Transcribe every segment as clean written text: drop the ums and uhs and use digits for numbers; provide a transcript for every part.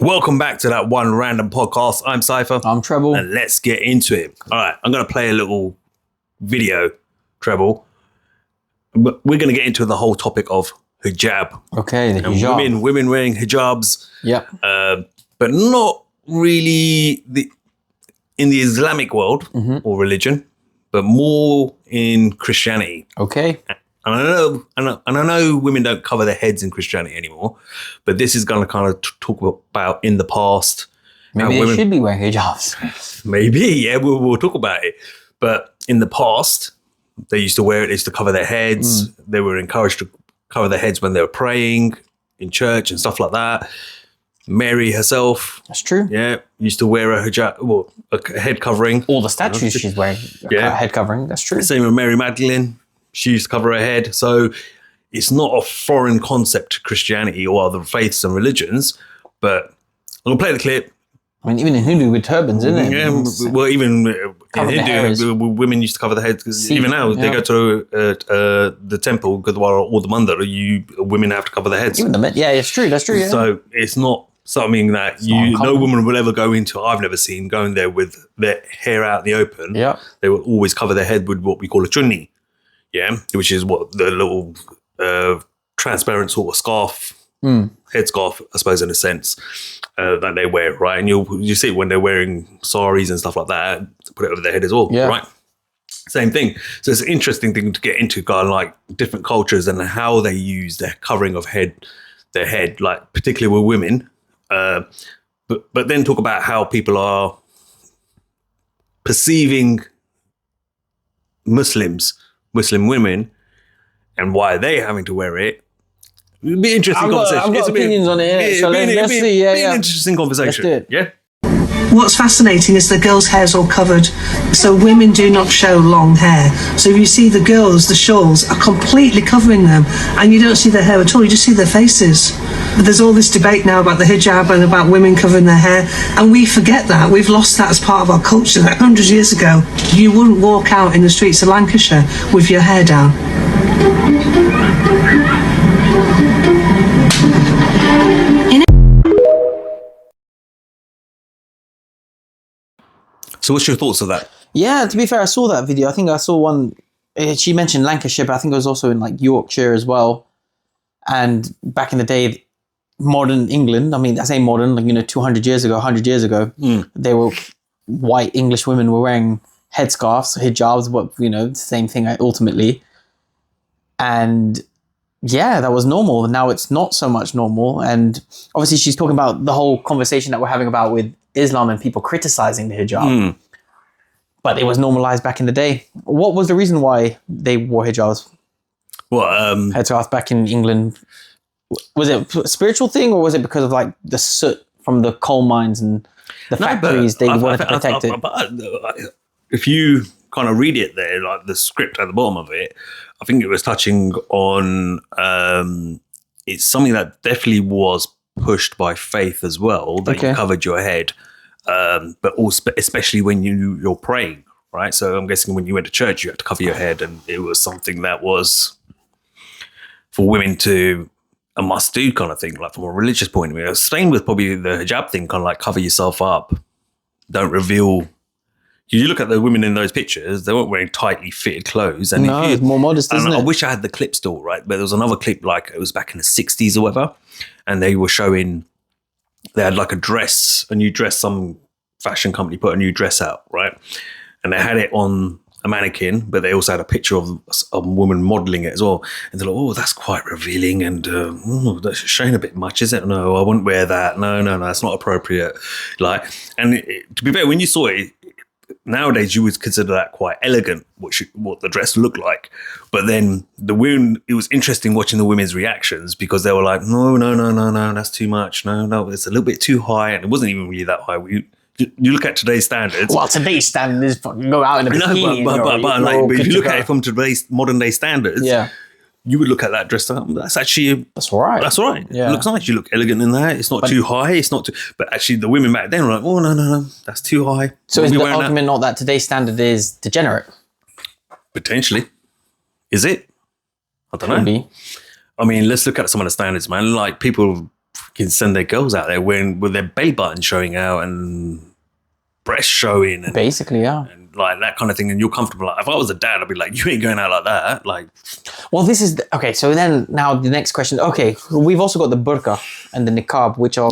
Welcome back to that one random podcast. I'm Cypher. I'm Treble. And let's get into it. All right, I'm going to play a little video, Treble. But we're going to get into the whole topic of hijab. Okay, the hijab. Women wearing hijabs. Yep. But not really in the Islamic world or religion, but more in Christianity. Okay. And I know women don't cover their heads in Christianity anymore, but this is going to kind of talk about in the past. Maybe they should be wearing hijabs. Maybe, yeah, we'll talk about it. But in the past, they used to wear it. They used to cover their heads. They were encouraged to cover their heads when they were praying in church and stuff like that. Mary herself. That's true. Yeah, used to wear a hijab, well, a head covering. All the statues she's wearing a head covering. That's true. Same with Mary Magdalene. She used to cover her head. So it's not a foreign concept to Christianity or other faiths and religions. But I'm going to play the clip. I mean, even in Hindu with turbans, isn't it? Yeah, well, even in Hindu, women used to cover their heads. Because even now, they go to the temple, Gurdwara or the mandir, women have to cover their heads. Even the men, yeah, it's true. That's true, yeah. So it's not something that no woman will ever go into. I've never seen going there with their hair out in the open. Yeah. They will always cover their head with what we call a chunni. Yeah, which is what the little transparent sort of scarf, headscarf, I suppose, in a sense, that they wear, right? And you see it when they're wearing saris and stuff like that, put it over their head as well, right? Same thing. So it's an interesting thing to get into, kind of like different cultures and how they use their covering of their head, like particularly with women. But then talk about how people are perceiving Muslim women and why they're having to wear it. It'll be an interesting conversation. I've got opinions on it. So let's see. An interesting conversation. Let's do it. Yeah. What's fascinating is the girls' hair's all covered, so women do not show long hair. So if you see the girls, the shawls are completely covering them, and you don't see their hair at all, you just see their faces. But there's all this debate now about the hijab and about women covering their hair, and we forget that. We've lost that as part of our culture. Like 100 years ago, you wouldn't walk out in the streets of Lancashire with your hair down. So what's your thoughts of that? Yeah, to be fair, I saw that video. I think I saw one. She mentioned Lancashire, but I think it was also in like Yorkshire as well. And back in the day, modern England, I mean, I say modern, like, 200 years ago, 100 years ago, they were white English women were wearing headscarves, hijabs, but, the same thing ultimately. And yeah, that was normal. Now it's not so much normal. And obviously she's talking about the whole conversation that we're having about with Islam and people criticizing the hijab. But it was normalized back in the day. What was the reason why they wore hijabs? Headscarves back in England. Was it a spiritual thing, or was it because of like the soot from the coal mines and the factories they wanted to protect it? If you kind of read it there, like the script at the bottom of it, I think it was touching on it's something that definitely was pushed by faith as well, that you covered your head, but also especially when you're praying, right? So I'm guessing when you went to church, you had to cover your head, and it was something that was for women to a must-do kind of thing, like from a religious point of view. Same with probably the hijab thing, kind of like cover yourself up, don't reveal. You look at the women in those pictures, they weren't wearing tightly fitted clothes. And no, it's more modest, isn't it? I wish I had the clip still, right? But there was another clip, like it was back in the 60s or whatever, and they were showing, they had like a dress, a new dress, some fashion company put a new dress out, right? And they had it on a mannequin, but they also had a picture of a woman modeling it as well. And they're like, oh, that's quite revealing, and that's showing a bit much, is it? No, I wouldn't wear that. No, that's not appropriate. Like, and to be fair, when you saw it, nowadays you would consider that quite elegant, what the dress looked like. But then the women, it was interesting watching the women's reactions, because they were like, no, that's too much. No, it's a little bit too high. And it wasn't even really that high. You look at today's standards. Well, today's standards, go out in a bikini. But if you look at it from today's modern day standards, you would look at that dress up. That's all right. That's all right. Yeah. It looks nice. You look elegant in that. It's not too high. It's not too. But actually, the women back then were like, oh no, that's too high. So is the argument not that today's standard is degenerate? Potentially. Is it? I don't know. Be. I mean, let's look at some of the standards, man. Like people can send their girls out there with their belly button showing out and breast showing and Basically, yeah. and like that kind of thing, and you're comfortable. Like, if I was a dad, I'd be like, you ain't going out like that. Like, well, this is okay. So then now the next question. Okay, we've also got the burqa and the niqab, which are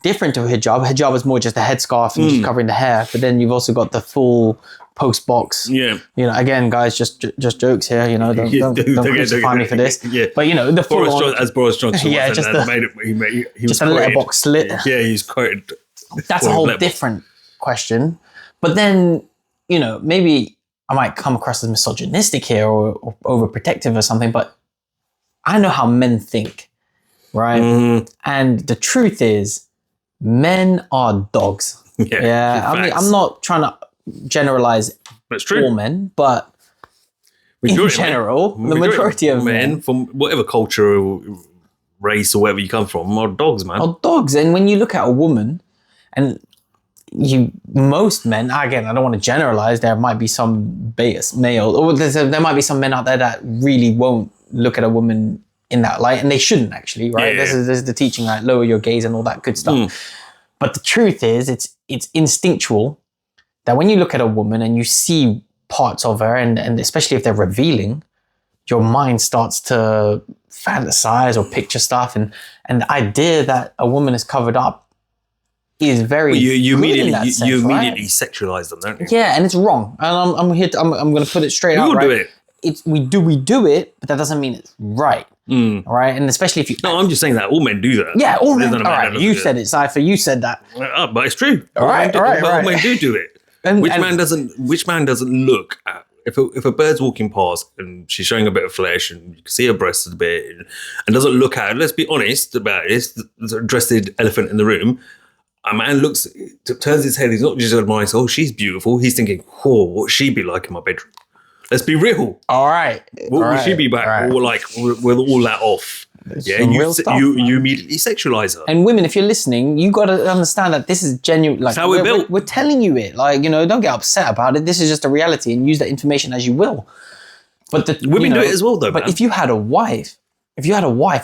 different to hijab. Hijab is more just a headscarf and just covering the hair, but then you've also got the full post box. Yeah, you know, again, guys, just jokes here. You know, don't crucify me for this. Yeah, but you know, the full Boris Johnson. Yeah, just he just a letterbox slit. Yeah, he's quoted. That's a whole different question. But then, you know, maybe I might come across as misogynistic here or overprotective or something, but I know how men think, right? And the truth is, men are dogs. Yeah. I mean, I'm not trying to generalize all men, but in general, the majority of men from whatever culture or race or wherever you come from are dogs, man. Are dogs. And when you look at a woman, and most men, again, I don't want to generalize, there might be some biased male, or there might be some men out there that really won't look at a woman in that light, and they shouldn't actually, right? This is the teaching, like lower your gaze and all that good stuff. But the truth is, it's instinctual that when you look at a woman and you see parts of her, and especially if they're revealing, your mind starts to fantasize or picture stuff, and the idea that a woman is covered up is very you immediately right? sexualize them, don't you? Yeah, and it's wrong. And I'm here. I'm going to put it straight out. We right? do it. We do it, but that doesn't mean it's right. Right, and especially if you. No, I'm just saying that all men do that. Yeah, all men. All right, you said it, Cypher. You said that. But it's true. All right. All men do it. Which man doesn't look at if a bird's walking past and she's showing a bit of flesh and you can see her breasts a bit and doesn't look at her? Let's be honest about this. The dressed elephant in the room. A man turns his head. He's not just admiring, oh, she's beautiful. He's thinking, oh, what would she be like in my bedroom? Let's be real. All right. What would she be back? Or like with all that off? You immediately sexualize her. And women, if you're listening, you got to understand that this is genuine. Like, that's how we're built. We're telling you it. Like, you know, don't get upset about it. This is just a reality, and use that information as you will. But women do it as well, though. But if you had a wife,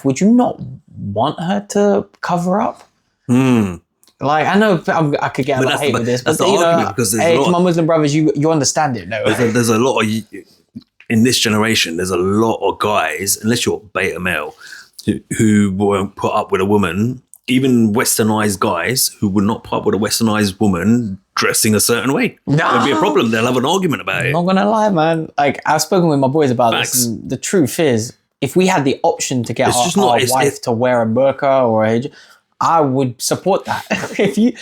would you not want her to cover up? Like, I know I could get a lot of hate with this, but you know, to my Muslim brothers, you understand it, no? There's a lot of, in this generation, there's a lot of guys, unless you're beta male, who won't put up with a woman, even westernized guys who would not put up with a westernized woman dressing a certain way. There'll be a problem. They'll have an argument about it. I'm not gonna lie, man. Like, I've spoken with my boys about this, and the truth is, if we had the option to get our wife to wear a burqa or a hijab, I would support that. if you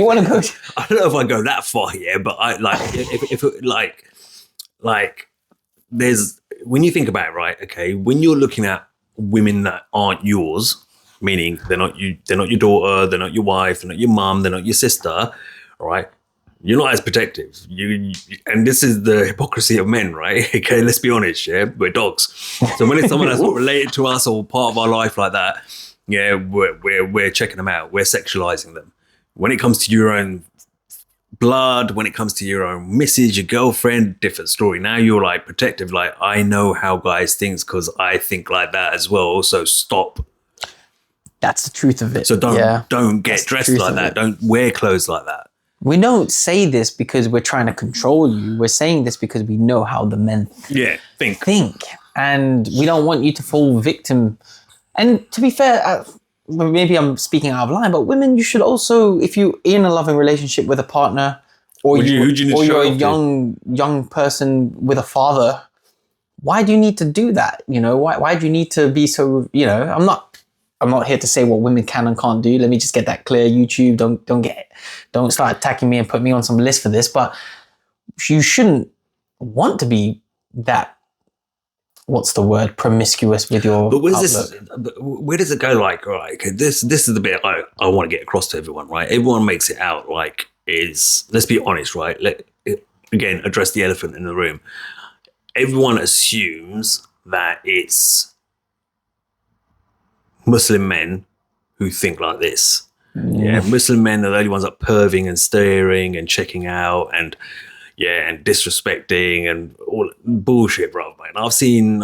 want to go, I don't know if I go that far, but I like if there's, when you think about it, right? Okay, when you're looking at women that aren't yours, meaning they're not your daughter, they're not your wife, they're not your mum, they're not your sister, all right? You're not as protective. And this is the hypocrisy of men, right? Okay, let's be honest. Yeah, we're dogs. So when it's someone that's not related to us or part of our life like that, yeah, we're checking them out. We're sexualizing them. When it comes to your own blood, when it comes to your own missus, your girlfriend, different story. Now you're like protective. Like, I know how guys think because I think like that as well. So stop. That's the truth of it. So don't get dressed like that. Don't wear clothes like that. We don't say this because we're trying to control you. We're saying this because we know how the men think. And we don't want you to fall victim. And to be fair, maybe I'm speaking out of line, but women, you should also, if you're in a loving relationship with a partner, or you're a young person with a father, why do you need to do that? You know, why do you need to be so? You know, I'm not here to say what women can and can't do. Let me just get that clear. YouTube, don't start attacking me and put me on some list for this. But you shouldn't want to be that. What's the word? Promiscuous with your. But where does it go? Like, all right, okay, this is the bit I want to get across to everyone, right? Everyone makes it out like let's be honest, right? Again, address the elephant in the room. Everyone assumes that it's Muslim men who think like this. Yeah, Muslim men are the only ones that are perving and staring and checking out and disrespecting and all bullshit, bro. Man, I've seen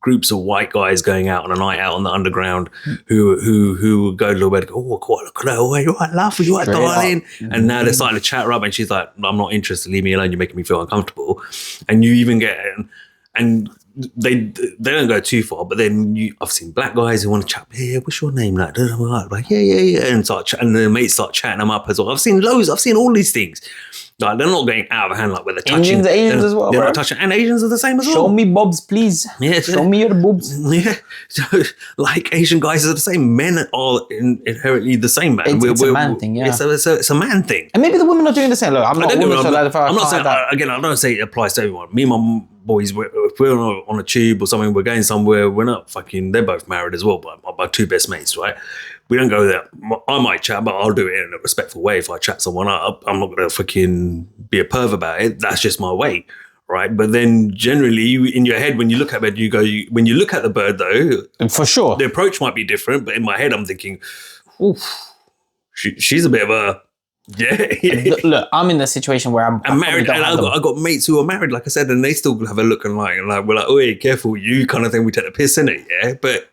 groups of white guys going out on a night out on the underground who would go to the bed and go, oh, God, look at that, oh, you right, love, you right, darling. And now they're starting to chat her up, and she's like, I'm not interested, leave me alone, you're making me feel uncomfortable. And you even get, and they don't go too far, but then I've seen black guys who want to chat, hey, what's your name? Like, yeah, and the mates start chatting them up as well. I've seen all these things. Like, they're not going out of hand, like where they're touching. Asians as well, they're bro. not touching, and Asians are the same as well. Show me bobs, please. Yeah, show me your boobs. Yeah, so like Asian guys are the same. Men are inherently the same, man. It's a man thing, yeah. It's a man thing. And maybe the women are doing the same. Look, I'm not a woman, so I'm not saying that. Again, I don't say it applies to everyone. Me and my boys, if we're on a tube or something, we're going somewhere, we're not fucking, they're both married as well, but my two best mates, right? We don't go there. I might chat, but I'll do it in a respectful way. If I chat someone up, I'm not going to fucking be a perv about it. That's just my way, right? But then generally in your head, when you look at it, when you look at the bird though, for sure, the approach might be different, but in my head, I'm thinking, oof, she's a bit of a, yeah. Look, I'm in the situation where I'm married, and I got mates who are married, like I said, and they still have a look and like we're like, oh, hey, careful, you kind of thing. We take the piss in it, yeah. But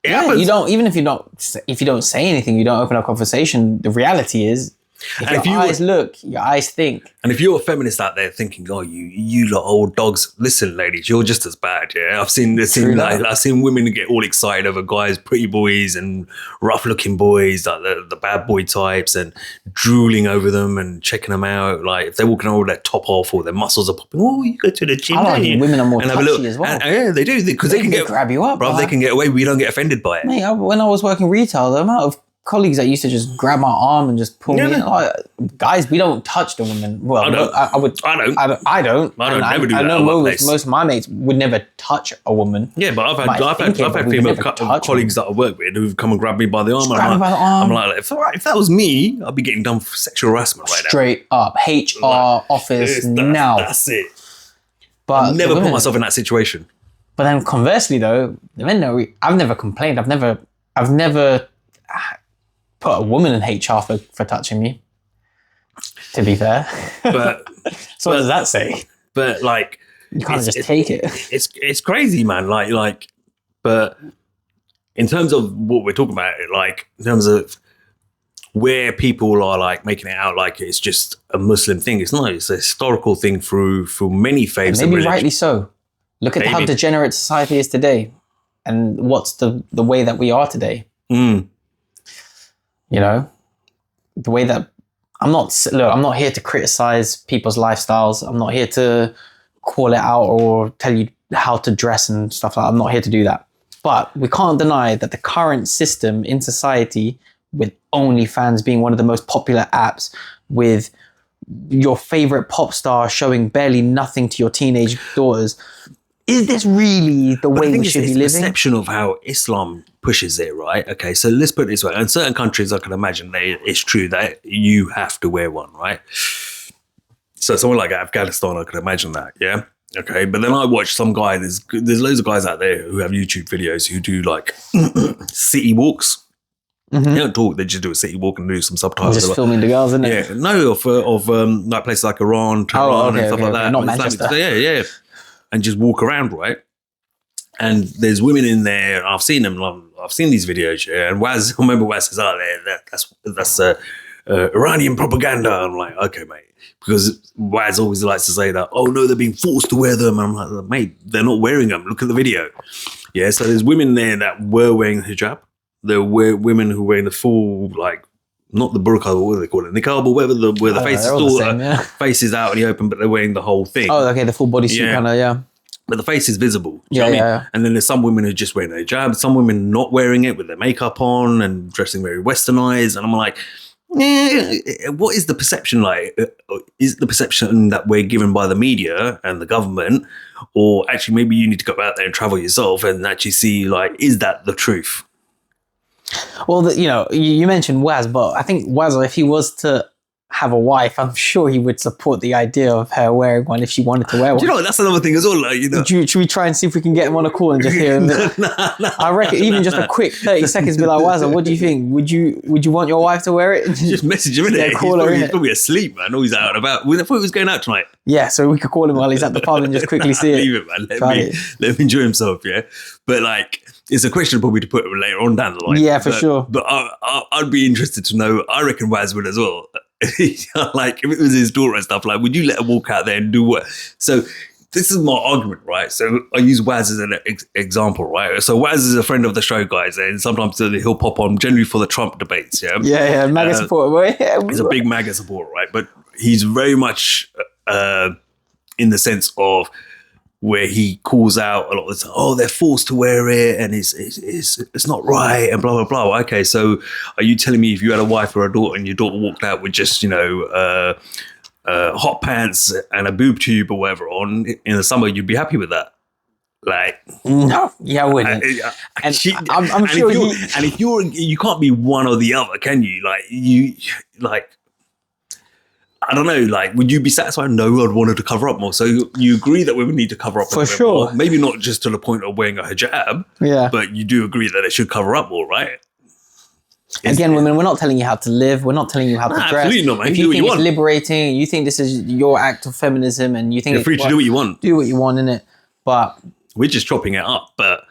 you don't. Even if you don't say anything, you don't open up conversation. The reality is, if your eyes look, your eyes think. And if you're a feminist out there thinking, oh, you lot old dogs, listen, ladies, you're just as bad, yeah. I've seen women get all excited over guys, pretty boys and rough looking boys, like the bad boy types, and drooling over them and checking them out. Like if they're walking around with their top off or their muscles are popping, oh, you go to the gym. I like women are more touchy as well. Yeah, they do, because they can grab you up, bro. They can get away. We don't get offended by it. Mate, when I was working retail, the amount of colleagues that used to just grab my arm and just pull me in. Like, guys, we don't touch the women. Well, I don't. I don't never do that. I know most of my mates would never touch a woman. Yeah, but I've had female colleagues that I work with who've come and grabbed me by the arm. I'm like, if that was me, I'd be getting done for sexual harassment right now. Straight up, HR office now. That's it. But I've never put myself in that situation. But then conversely, though, the men know I've never complained. I've never put a woman in HR for touching me, to be fair. But so what does that say? But like, you can't just take it. It's crazy, man. Like, but in terms of what we're talking about, like in terms of where people are like making it out like it's just a Muslim thing, it's not. It's a historical thing through many faiths. And maybe rightly so. Look at how degenerate society is today, and what's the way that we are today. You know, the way that I'm not here to criticize people's lifestyles. I'm not here to call it out or tell you how to dress and stuff like that. I'm not here to do that. But we can't deny that the current system in society, with OnlyFans being one of the most popular apps, with your favorite pop star showing barely nothing to your teenage daughters, is this really the way we should be living? It's the perception of how Islam pushes it, right? Okay, so let's put it this way. In certain countries, I can imagine it's true that you have to wear one, right? So somewhere like Afghanistan, I can imagine that, yeah? Okay, but then I watch some guy, there's loads of guys out there who have YouTube videos who do like city walks. Mm-hmm. They don't talk, they just do a city walk and do some subtitles. Just filming the girls, isn't it? Yeah, no, of like places like Iran, Tehran and stuff like that. Not Manchester. Yeah. And just walk around, right? And there's women in there. I've seen them. I've seen these videos, yeah. And Waz, remember Waz says, that's Iranian propaganda. I'm like, okay, mate. Because Waz always likes to say that, oh no, they're being forced to wear them. And I'm like, mate, they're not wearing them. Look at the video. Yeah, so there's women there that were wearing hijab. There were women who were wearing the full, like, not the burqa, what do they call it? Niqab or whatever, where the face is still, face is out in the open, but they're wearing the whole thing. Oh, okay, the full bodysuit kind of, yeah. But the face is visible. Do you know what I mean? And then there's some women who are just wearing a hijab, some women not wearing it with their makeup on and dressing very westernized. And I'm like, what is the perception like? Is the perception that we're given by the media and the government, or actually maybe you need to go out there and travel yourself and actually see, like, is that the truth? Well, you mentioned Waz, but I think Waz, if he was to have a wife, I'm sure he would support the idea of her wearing one if she wanted to wear one. Do you know, that's another thing as well. Like, you know, Should we try and see if we can get him on a call and just hear him? I reckon even just a quick 30 seconds, be like, Wazza, what do you think? Would you want your wife to wear it? Just message him, innit? He's probably asleep, man. Or he's out and about. I thought he was going out tonight. Yeah, so we could call him while he's at the pub and just quickly see it. Leave it, man. Let him enjoy himself, yeah? But like, it's a question probably to put later on down the line. Yeah, for sure. But I'd be interested to know, I reckon Waz would as well. Like, if it was his daughter and stuff, like, would you let her walk out there and do what? So this is my argument, right? So I use Waz as an example, right? So Waz is a friend of the show, guys, and sometimes he'll pop on generally for the Trump debates, yeah? Yeah, MAGA supporter, boy. He's a big MAGA supporter, right? But he's very much in the sense of where he calls out a lot of the time, oh, they're forced to wear it and it's not right and blah, blah, blah. Okay, so are you telling me if you had a wife or a daughter and your daughter walked out with just, hot pants and a boob tube or whatever on in the summer, you'd be happy with that? Like, no, yeah, I wouldn't. I'm sure if you can't be one or the other, can you? I don't know, like, would you be satisfied? No, I'd want her to cover up more. So you agree that women need to cover up for sure. More. Maybe not just to the point of wearing a hijab, but you do agree that it should cover up more, right? Again, women, we're not telling you how to live. We're not telling you how to dress. Absolutely not, man. If you think it's liberating, you think this is your act of feminism, and you think you're free to do what you want. Do what you want, innit? But we're just chopping it up. But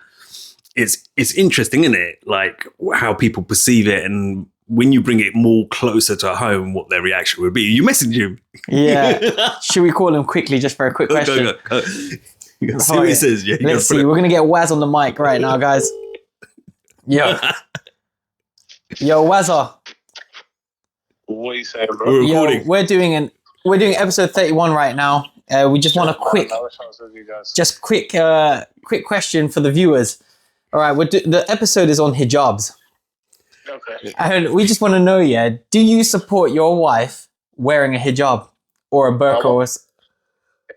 it's interesting, isn't it? Like how people perceive it, and when you bring it more closer to home, what their reaction would be. You message him. Yeah. Should we call him quickly just for a quick question? Go. See what he says. Yeah, let's see. We're going to get Waz on the mic right now, guys. Yo, Wazza. What are you saying, bro? We're recording. We're doing episode 31 right now. We just want a quick question for the viewers. All right, the episode is on hijabs. Okay. And we just want to know, do you support your wife wearing a hijab or a burqa?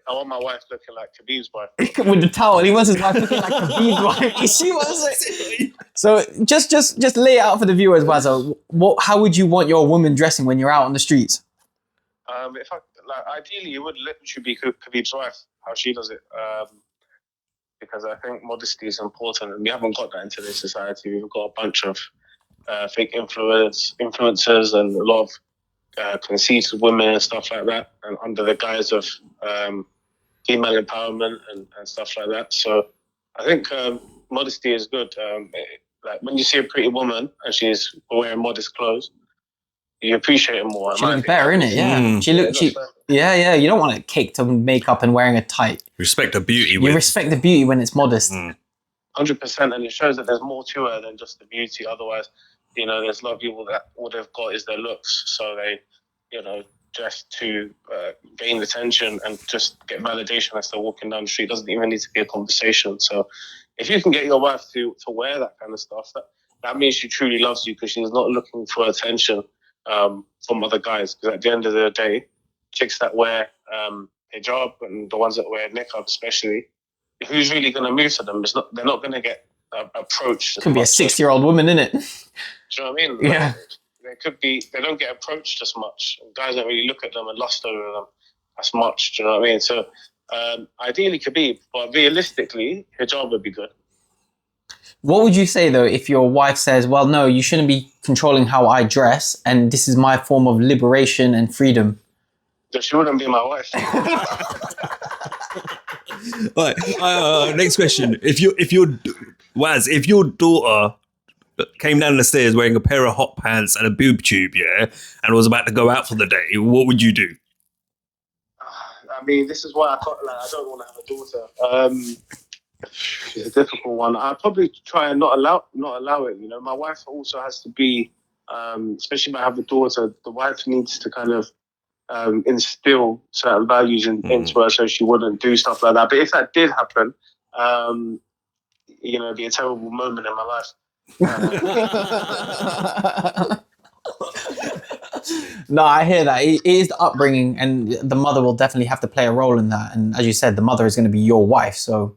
I want my wife looking like Khabib's wife. With the towel. He wants his wife looking like Khabib's wife. You see what I'm saying? So just lay it out for the viewers, Wazza. How would you want your woman dressing when you're out on the streets? Ideally, it would literally be Khabib's wife, how she does it. Because I think modesty is important, and we haven't got that into this society. We've got a bunch of fake influencers and a lot of conceited women and stuff like that, and under the guise of female empowerment and stuff like that. So I think modesty is good. Like when you see a pretty woman and she's wearing modest clothes, you appreciate it more. She looks better, innit? Yeah. Yeah. You don't want it caked on makeup and wearing a tight. Respect the beauty. You respect the beauty when it's modest. 100%, and it shows that there's more to her than just the beauty. Otherwise, there's a lot of people that all they've got is their looks, so they, just to gain attention and just get validation as they're walking down the street. It doesn't even need to be a conversation. So if you can get your wife to wear that kind of stuff, that means she truly loves you, because she's not looking for attention from other guys. Because at the end of the day, chicks that wear hijab and the ones that wear niqab especially, who's really going to move to them? They're not going to get approached. Could be a 60-year-old woman, innit? Do you know what I mean? Yeah. They don't get approached as much. Guys don't really look at them and lust over them as much. Do you know what I mean? So ideally Khabib, but realistically, hijab would be good. What would you say though if your wife says, well, no, you shouldn't be controlling how I dress, and this is my form of liberation and freedom? She wouldn't be my wife. Right. Next question. If your daughter came down the stairs wearing a pair of hot pants and a boob tube, and was about to go out for the day, what would you do? I mean, this is why I don't want to have a daughter. It's a difficult one. I'd probably try and not allow it. My wife also has to be, especially if I have a daughter, the wife needs to kind of instill certain values into her, so she wouldn't do stuff like that. But if that did happen, it'd be a terrible moment in my life. No, I hear that. It is the upbringing, and the mother will definitely have to play a role in that. And as you said, the mother is going to be your wife, so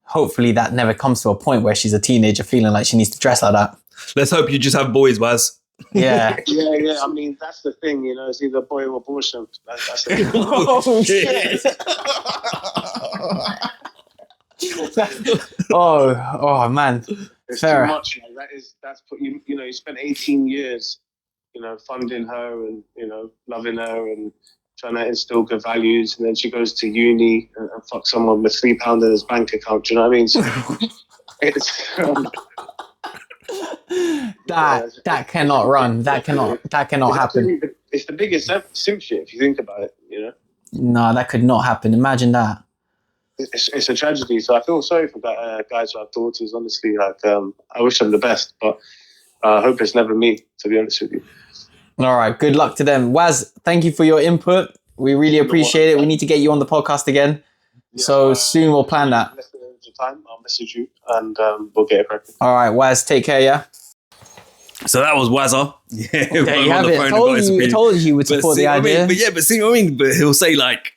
hopefully that never comes to a point where she's a teenager feeling like she needs to dress like that. Let's hope you just have boys, Waz. Yeah. Yeah. I mean, that's the thing, you know. It's either boy or abortion. That's the thing. Oh shit! oh man. It's Fair. too much. Like, that's put you. You know, you spent 18 years, you know, funding her and loving her and trying to instill good values, and then she goes to uni and fuck someone with £3 in his bank account. Do you know what I mean? So it's that cannot run. That cannot happen. It's the biggest simp shit if you think about it. You know. No, that could not happen. Imagine that. It's a tragedy. So I feel sorry for guys who have daughters. Honestly, like I wish them the best, but I hope it's never me. To be honest with you. All right. Good luck to them. Waz, thank you for your input. We really appreciate it. We need to get you on the podcast again. Yeah, so soon we'll plan that. I'll message you and we'll get it cracking. All right, Waz, take care. Yeah. So that was Wazza. Yeah, there you have it. I told you he would support the idea. But he'll say like,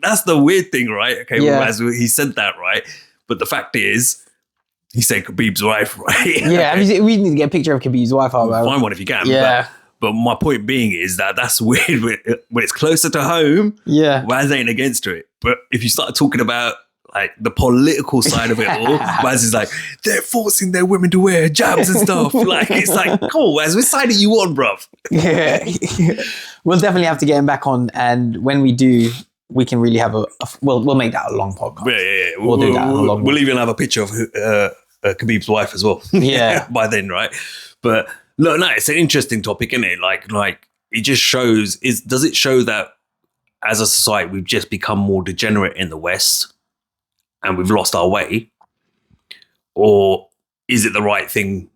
that's the weird thing, right? Okay, yeah. Waz, he said that, right? But the fact is, he said Khabib's wife, right? Yeah, we need to get a picture of Khabib's wife. Find one if you can. Yeah. But my point being is that's weird when it's closer to home. Yeah. Waz ain't against it. But if you start talking about like the political side of it all, Waz is like, they're forcing their women to wear hijabs and stuff. Like, it's like, come on, Waz, which side are you on, bruv? Yeah. We'll definitely have to get him back on. And when we do, we can really have we'll make that a long podcast. Yeah. We'll do that. We'll even have a picture of Khabib's wife as well. Yeah. By then, right? But no, it's an interesting topic, isn't it? Like it just shows, does it show that as a society, we've just become more degenerate in the West and we've lost our way? Or is it the right thing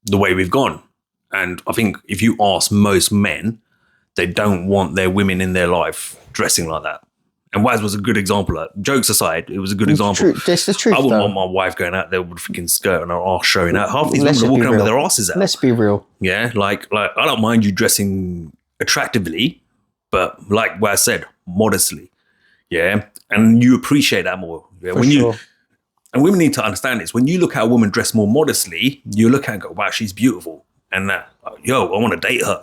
the way we've gone? And I think if you ask most men, they don't want their women in their life dressing like that. And Waz was a good example of that. Jokes aside, it was a good example. This is true. I wouldn't want my wife going out there with a freaking skirt and her arse showing out. Half these women are walking around with their asses out. Let's be real. Yeah, like I don't mind you dressing attractively, but like Waz said, modestly. Yeah, and you appreciate that more. Yeah, and women need to understand this. When you look at a woman dressed more modestly, you look at her and go, wow, she's beautiful. And I want to date her.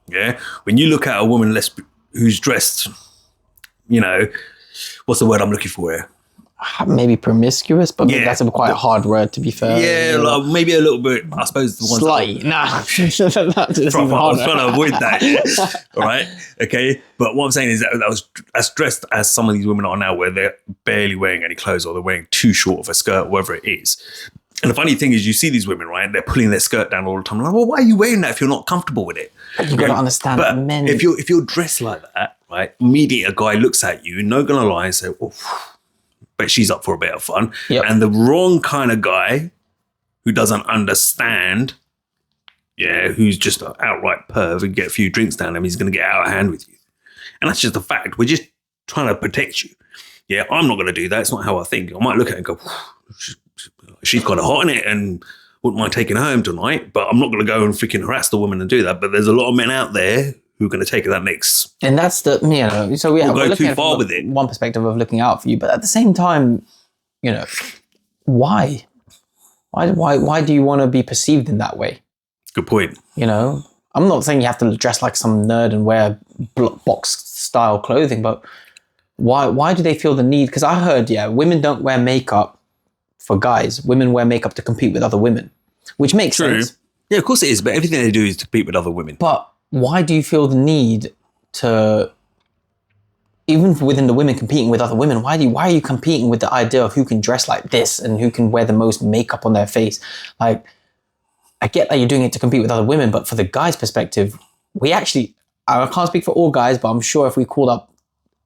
Yeah. When you look at a woman who's dressed, what's the word I'm looking for here? Maybe promiscuous, but that's a quite hard word, to be fair. Yeah, like maybe a little bit, I suppose. Slight. I was trying to avoid that. All right. Okay. But what I'm saying is that was as dressed as some of these women are now, where they're barely wearing any clothes or they're wearing too short of a skirt, whatever it is. And the funny thing is, you see these women, right? They're pulling their skirt down all the time. Like, well, why are you wearing that if you're not comfortable with it? You got to understand that men. If you're dressed like that, right? Immediately a guy looks at you, not gonna lie, and say, "Oh, but she's up for a bit of fun." Yep. And the wrong kind of guy who doesn't understand, who's just an outright perv and get a few drinks down him, he's gonna get out of hand with you. And that's just a fact. We're just trying to protect you. Yeah, I'm not gonna do that. It's not how I think. I might look at it and go, she's kind of hot in it and wouldn't mind taking her home tonight, but I'm not going to go and freaking harass the woman and do that. But there's a lot of men out there who are going to take that next. And that's so we're go looking too at far with it. One perspective of looking out for you, but at the same time, why? Why do you want to be perceived in that way? Good point. I'm not saying you have to dress like some nerd and wear box style clothing, but why do they feel the need? Because I heard, women don't wear makeup for guys. Women wear makeup to compete with other women, which makes sense. Yeah, of course it is, but everything they do is to compete with other women. But why do you feel the need to, even within the women competing with other women, why are you competing with the idea of who can dress like this and who can wear the most makeup on their face? Like, I get that you're doing it to compete with other women, but for the guys' perspective, I can't speak for all guys, but I'm sure if we called up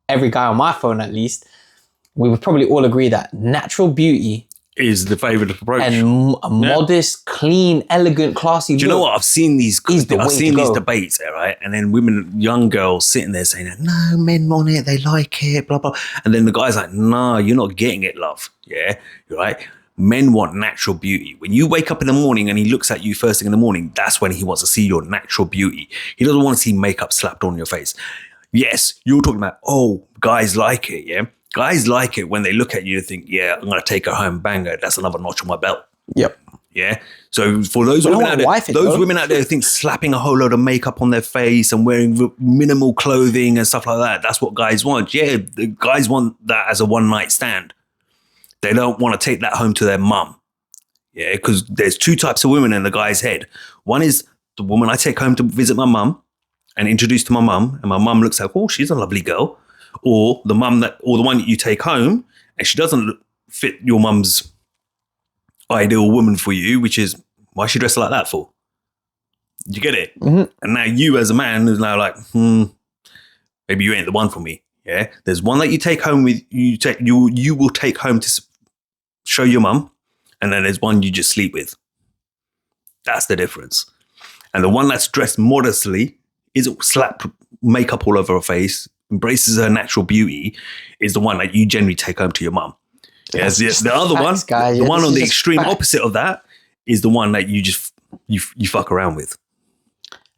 every guy on my phone at least, we would probably all agree that natural beauty is the favourite approach. And a modest, clean, elegant, classy Do you know what? I've seen these debates, right? And then young girls sitting there saying, no, men want it, they like it, blah, blah. And then the guy's like, no, you're not getting it, love. Yeah, you're right. Men want natural beauty. When you wake up in the morning and he looks at you first thing in the morning, that's when he wants to see your natural beauty. He doesn't want to see makeup slapped on your face. Yes, you're talking about, guys like it, yeah? Guys like it when they look at you and think, I'm going to take her home, bang her. That's another notch on my belt. Yep. Yeah. So for those But I women want out to there, wife it, those though. women out there who think slapping a whole load of makeup on their face and wearing minimal clothing and stuff like that, that's what guys want. Yeah, the guys want that as a one night stand. They don't want to take that home to their mum. Yeah, because there's two types of women in the guy's head. One is the woman I take home to visit my mum and introduce to my mum, and my mum looks like, oh, she's a lovely girl. Or the one that you take home and she doesn't fit your mum's ideal woman for you, which is why she dressed like that for? You get it? Mm-hmm. And now you as a man is now like, maybe you ain't the one for me. Yeah. There's one that you take home with you will take home to show your mum, and then there's one you just sleep with. That's the difference. And the one that's dressed modestly, isn't slap makeup all over her face, embraces her natural beauty, is the one that you generally take home to your mum. Yes, the other facts, one, guys. the Yeah, one this on is the just extreme facts. opposite of that is the one that you just you fuck around with.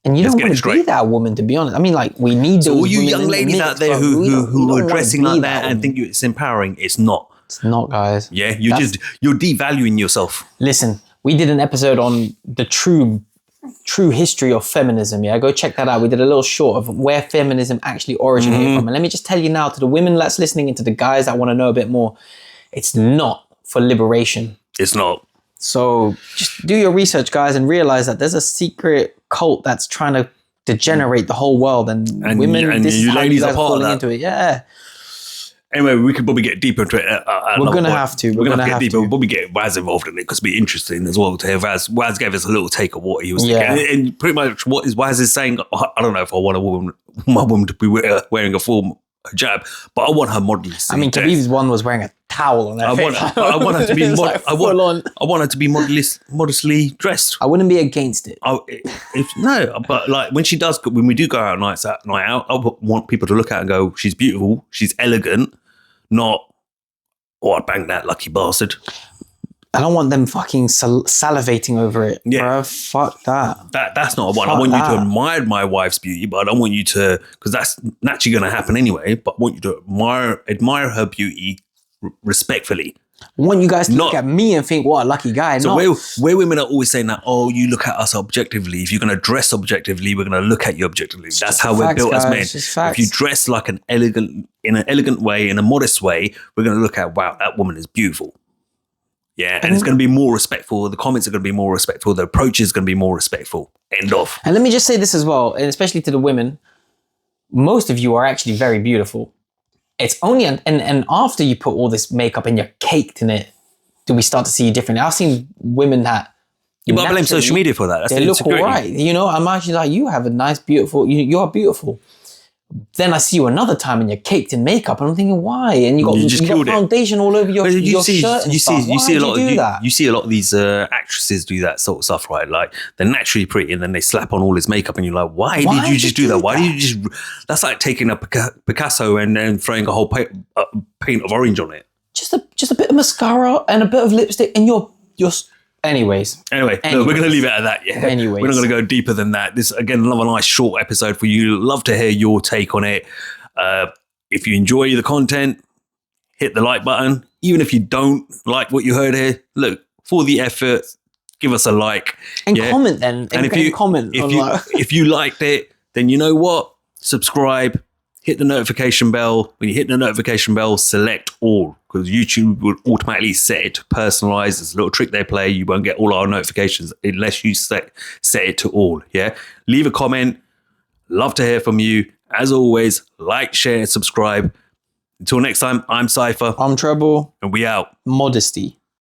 And you Let's don't get it want to be straight. that woman, to be honest. I mean, like, we need So those all you women young in the ladies mix, out there but we don't who are wanna dressing be like that and woman. think it's empowering, it's not. It's not, guys. Yeah, you're devaluing yourself. Listen, we did an episode on the true history of feminism. Yeah, go check that out. We did a little short of where feminism actually originated from. And let me just tell you now, to the women that's listening and to the guys that want to know a bit more, it's not for liberation. It's not. So just do your research, guys, and realize that there's a secret cult that's trying to degenerate the whole world, and women, and this is you how you ladies guys are are part of falling that. into it. Yeah. Anyway, we could probably get deeper into it. We're gonna have to. We're gonna have to get deeper. to. We'll probably get Waz involved in it because it'd be interesting as well to hear Waz. Waz gave us a little take of what he was Yeah. thinking. And pretty much what Waz is saying, I don't know if I want my woman to be wearing a full hijab, but I want her modestly. I mean, Khabib's one was wearing a towel on her face. I want her to be It was like full on. I want her to be modestly dressed. I wouldn't be against it. But like when we do go out night out, I want people to look at her and go, she's beautiful, she's elegant, not, oh, I banged that lucky bastard. I don't want them fucking salivating over it, bro. Fuck that. That's not one. I Fuck want that. you to admire my wife's beauty, but I don't want you to, because that's naturally going to happen anyway. But I want you to admire her beauty respectfully. I want you guys to look at me and think, what a lucky guy. So where women are always saying that, oh, you look at us objectively. If you're going to dress objectively, we're going to look at you objectively. That's how we're built as men. If you dress like in an elegant way, in a modest way, we're going to look at, wow, that woman is beautiful. Yeah, and it's going to be more respectful. The comments are going to be more respectful. The approach is going to be more respectful. End of. And let me just say this as well, and especially to the women, most of you are actually very beautiful. It's only, and after you put all this makeup and you're caked in it, do we start to see you differently? I've seen women that... Yeah, but I blame social media for that. That's they look all right. You know, I'm actually like, you have a nice, beautiful, you're beautiful. Then I see you another time and you're caked in makeup, and I'm thinking, why? And you got foundation all over your shirt and stuff. Why did you do that? You see a lot of these actresses do that sort of stuff, right? Like they're naturally pretty, and then they slap on all this makeup, and you're like, why did you just do that? Why did you just? That's like taking a Picasso and then throwing a whole paint of orange on it. Just a bit of mascara and a bit of lipstick, and you're. Anyway, look, we're going to leave it at that. Yeah. Anyways. We're not going to go deeper than that. This, again, another nice short episode for you. Love to hear your take on it. If you enjoy the content, hit the like button. Even if you don't like what you heard here, look, for the effort, give us a like. And comment then. And if you liked it, then you know what? Subscribe. Hit the notification bell. When you hit the notification bell, select all, because YouTube will automatically set it to personalize. There's a little trick they play. You won't get all our notifications unless you set it to all. Yeah. Leave a comment. Love to hear from you. As always, like, share, and subscribe. Until next time, I'm Cypher. I'm Treble. And we out. Modesty.